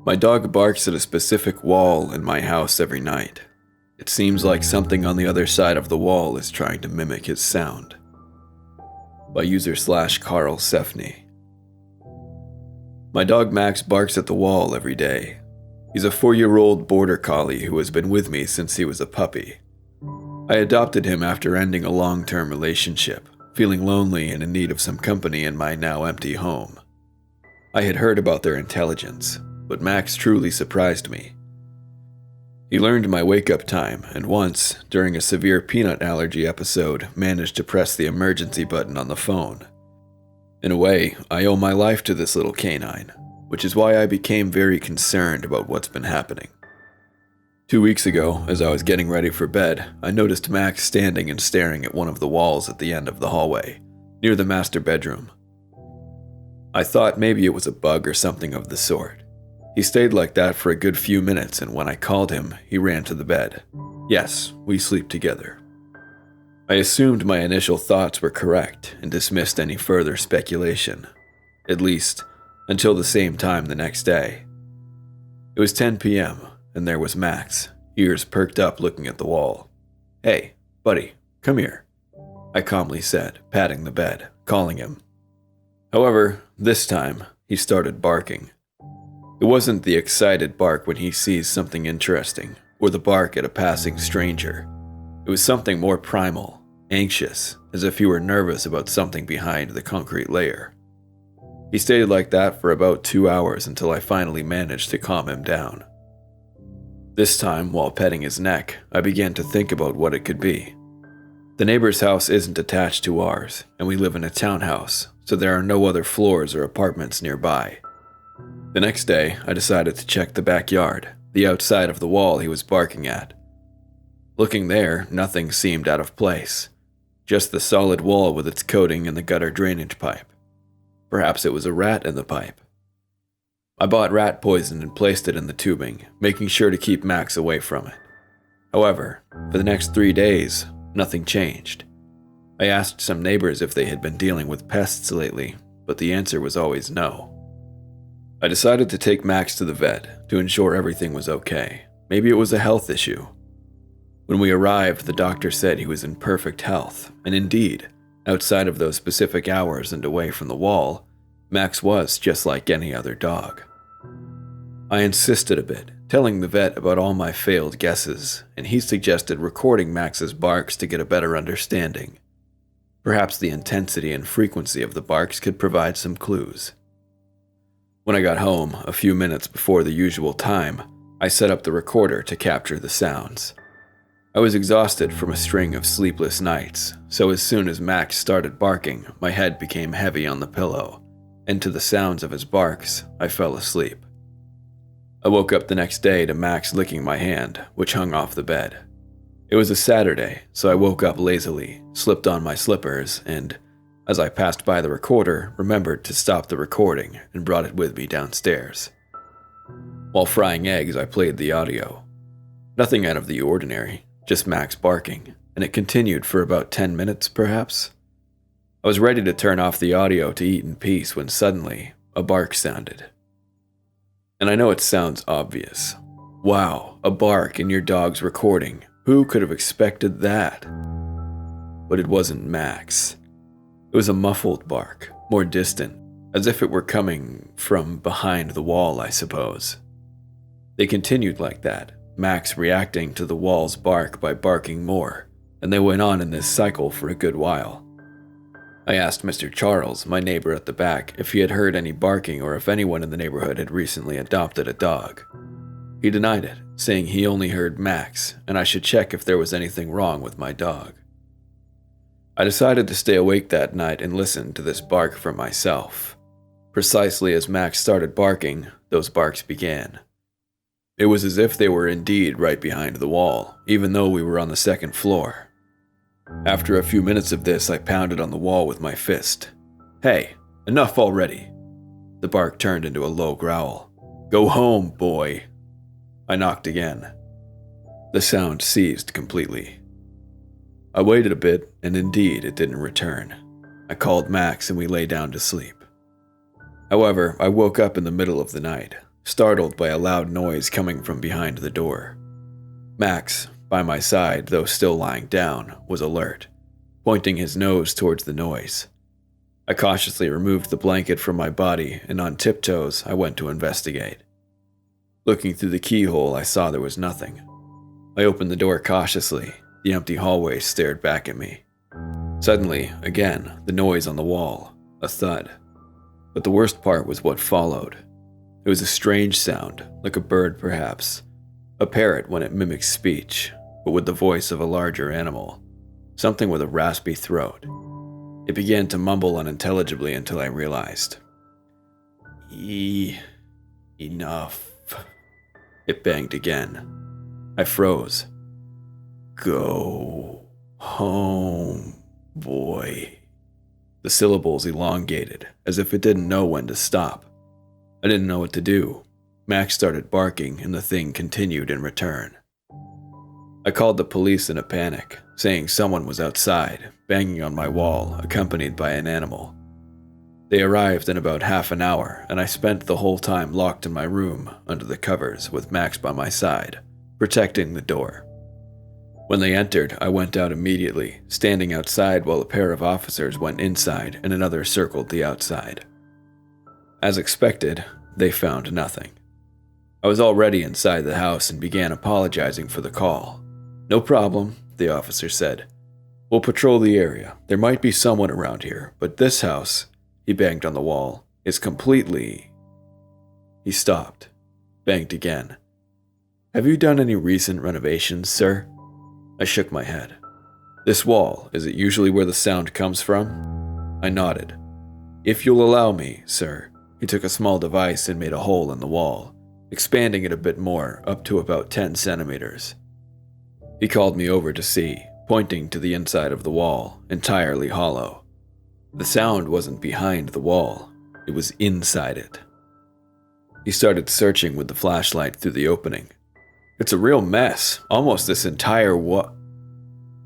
My dog barks at a specific wall in my house every night. It seems like something on the other side of the wall is trying to mimic his sound. By user/Carl Sefney. My dog Max barks at the wall every day. He's a 4-year-old border collie who has been with me since he was a puppy. I adopted him after ending a long-term relationship, feeling lonely and in need of some company in my now empty home. I had heard about their intelligence, but Max truly surprised me. He learned my wake-up time, and once, during a severe peanut allergy episode, managed to press the emergency button on the phone. In a way, I owe my life to this little canine, which is why I became very concerned about what's been happening. 2 weeks ago, as I was getting ready for bed, I noticed Max standing and staring at one of the walls at the end of the hallway, near the master bedroom. I thought maybe it was a bug or something of the sort. He stayed like that for a good few minutes, and when I called him, he ran to the bed. Yes, we sleep together. I assumed my initial thoughts were correct and dismissed any further speculation, at least until the same time the next day. It was 10 p.m., and there was Max, ears perked up looking at the wall. "Hey, buddy, come here," I calmly said, patting the bed, calling him. However, this time, he started barking. It wasn't the excited bark when he sees something interesting, or the bark at a passing stranger. It was something more primal, anxious, as if he were nervous about something behind the concrete layer. He stayed like that for about 2 hours until I finally managed to calm him down. This time, while petting his neck, I began to think about what it could be. The neighbor's house isn't attached to ours, and we live in a townhouse, so there are no other floors or apartments nearby. The next day, I decided to check the backyard, the outside of the wall he was barking at. Looking there, nothing seemed out of place. Just the solid wall with its coating and the gutter drainage pipe. Perhaps it was a rat in the pipe. I bought rat poison and placed it in the tubing, making sure to keep Max away from it. However, for the next 3 days, nothing changed. I asked some neighbors if they had been dealing with pests lately, but the answer was always no. I decided to take Max to the vet to ensure everything was okay. Maybe it was a health issue. When we arrived, the doctor said he was in perfect health, and indeed, outside of those specific hours and away from the wall, Max was just like any other dog. I insisted a bit, telling the vet about all my failed guesses, and he suggested recording Max's barks to get a better understanding. Perhaps the intensity and frequency of the barks could provide some clues. When I got home, a few minutes before the usual time, I set up the recorder to capture the sounds. I was exhausted from a string of sleepless nights, so as soon as Max started barking, my head became heavy on the pillow, and to the sounds of his barks, I fell asleep. I woke up the next day to Max licking my hand, which hung off the bed. It was a Saturday, so I woke up lazily, slipped on my slippers, and, as I passed by the recorder, remembered to stop the recording and brought it with me downstairs. While frying eggs, I played the audio. Nothing out of the ordinary, just Max barking, and it continued for about 10 minutes, perhaps. I was ready to turn off the audio to eat in peace when suddenly, a bark sounded. And I know it sounds obvious. Wow, a bark in your dog's recording. Who could have expected that? But it wasn't Max. It was a muffled bark, more distant, as if it were coming from behind the wall, I suppose. They continued like that, Max reacting to the wall's bark by barking more, and they went on in this cycle for a good while. I asked Mr. Charles, my neighbor at the back, if he had heard any barking or if anyone in the neighborhood had recently adopted a dog. He denied it, saying he only heard Max, and I should check if there was anything wrong with my dog. I decided to stay awake that night and listen to this bark for myself. Precisely as Max started barking, those barks began. It was as if they were indeed right behind the wall, even though we were on the second floor. After a few minutes of this, I pounded on the wall with my fist. "Hey, enough already." The bark turned into a low growl. "Go home, boy." I knocked again. The sound ceased completely. I waited a bit, and indeed it didn't return. I called Max and we lay down to sleep. However, I woke up in the middle of the night. startled by a loud noise coming from behind the door. Max, by my side, though still lying down, was alert, pointing his nose towards the noise. I cautiously removed the blanket from my body, and on tiptoes, I went to investigate. Looking through the keyhole, I saw there was nothing. I opened the door cautiously. The empty hallway stared back at me. Suddenly, again, the noise on the wall, a thud. But the worst part was what followed. It was a strange sound, like a bird perhaps, a parrot when it mimics speech, but with the voice of a larger animal, something with a raspy throat. It began to mumble unintelligibly until I realized. Enough. It banged again. I froze. Go home, boy. The syllables elongated, as if it didn't know when to stop. I didn't know what to do. Max started barking, and the thing continued in return. I called the police in a panic, saying someone was outside, banging on my wall, accompanied by an animal. They arrived in about half an hour, and I spent the whole time locked in my room, under the covers, with Max by my side, protecting the door. When they entered, I went out immediately, standing outside while a pair of officers went inside and another circled the outside. As expected, they found nothing. I was already inside the house and began apologizing for the call. No problem, the officer said. We'll patrol the area. There might be someone around here, but this house, he banged on the wall, is completely... He stopped, banged again. Have you done any recent renovations, sir? I shook my head. This wall, is it usually where the sound comes from? I nodded. If you'll allow me, sir. He took a small device and made a hole in the wall, expanding it a bit more, up to about 10 centimeters. He called me over to see, pointing to the inside of the wall, entirely hollow. The sound wasn't behind the wall, it was inside it. He started searching with the flashlight through the opening. It's a real mess, almost this entire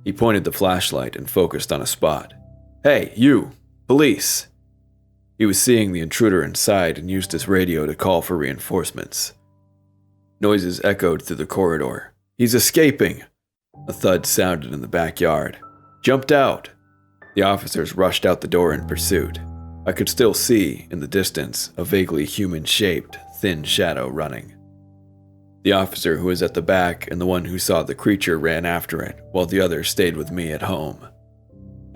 He pointed the flashlight and focused on a spot. Hey, you! Police! He was seeing the intruder inside and used his radio to call for reinforcements. Noises echoed through the corridor. He's escaping! A thud sounded in the backyard. Jumped out! The officers rushed out the door in pursuit. I could still see, in the distance, a vaguely human-shaped, thin shadow running. The officer who was at the back and the one who saw the creature ran after it, while the others stayed with me at home.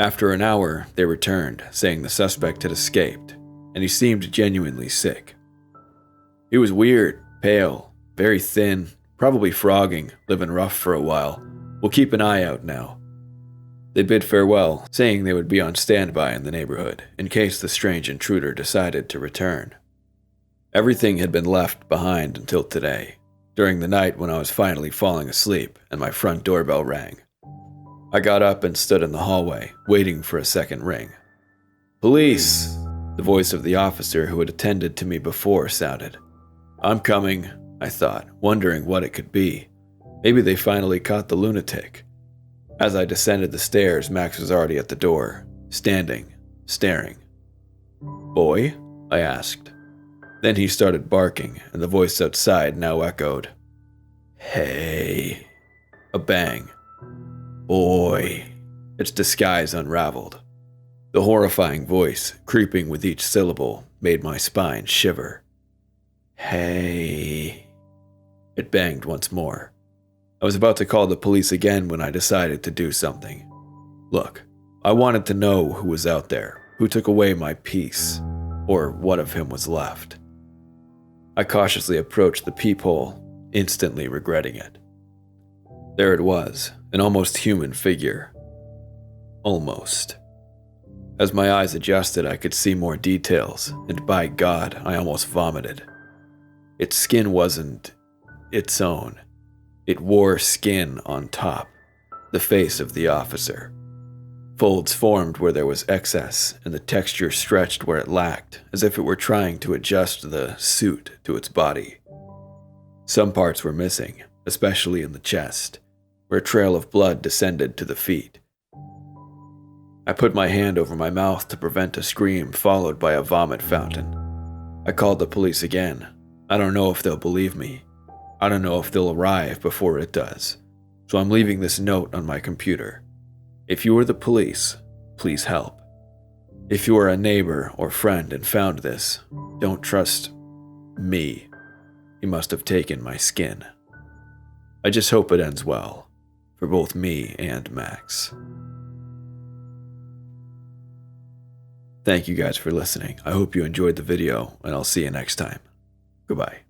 After an hour, they returned, saying the suspect had escaped, and he seemed genuinely sick. He was weird, pale, very thin, probably frogging, living rough for a while. We'll keep an eye out now. They bid farewell, saying they would be on standby in the neighborhood, in case the strange intruder decided to return. Everything had been left behind until today, during the night when I was finally falling asleep and my front doorbell rang. I got up and stood in the hallway, waiting for a second ring. Police! The voice of the officer who had attended to me before sounded. I'm coming, I thought, wondering what it could be. Maybe they finally caught the lunatic. As I descended the stairs, Max was already at the door, standing, staring. Boy? I asked. Then he started barking, and the voice outside now echoed. Hey. A bang. Boy. Its disguise unraveled. The horrifying voice, creeping with each syllable, made my spine shiver. Hey. It banged once more. I was about to call the police again when I decided to do something. Look, I wanted to know who was out there, who took away my peace, or what of him was left. I cautiously approached the peephole, instantly regretting it. There it was, an almost human figure. Almost. As my eyes adjusted, I could see more details, and by God, I almost vomited. Its skin wasn't its own. It wore skin on top, the face of the officer. Folds formed where there was excess, and the texture stretched where it lacked, as if it were trying to adjust the suit to its body. Some parts were missing, especially in the chest, where a trail of blood descended to the feet. I put my hand over my mouth to prevent a scream followed by a vomit fountain. I called the police again. I don't know if they'll believe me. I don't know if they'll arrive before it does. So I'm leaving this note on my computer. If you are the police, please help. If you are a neighbor or friend and found this, don't trust me. He must have taken my skin. I just hope it ends well, for both me and Max. Thank you guys for listening. I hope you enjoyed the video, and I'll see you next time. Goodbye.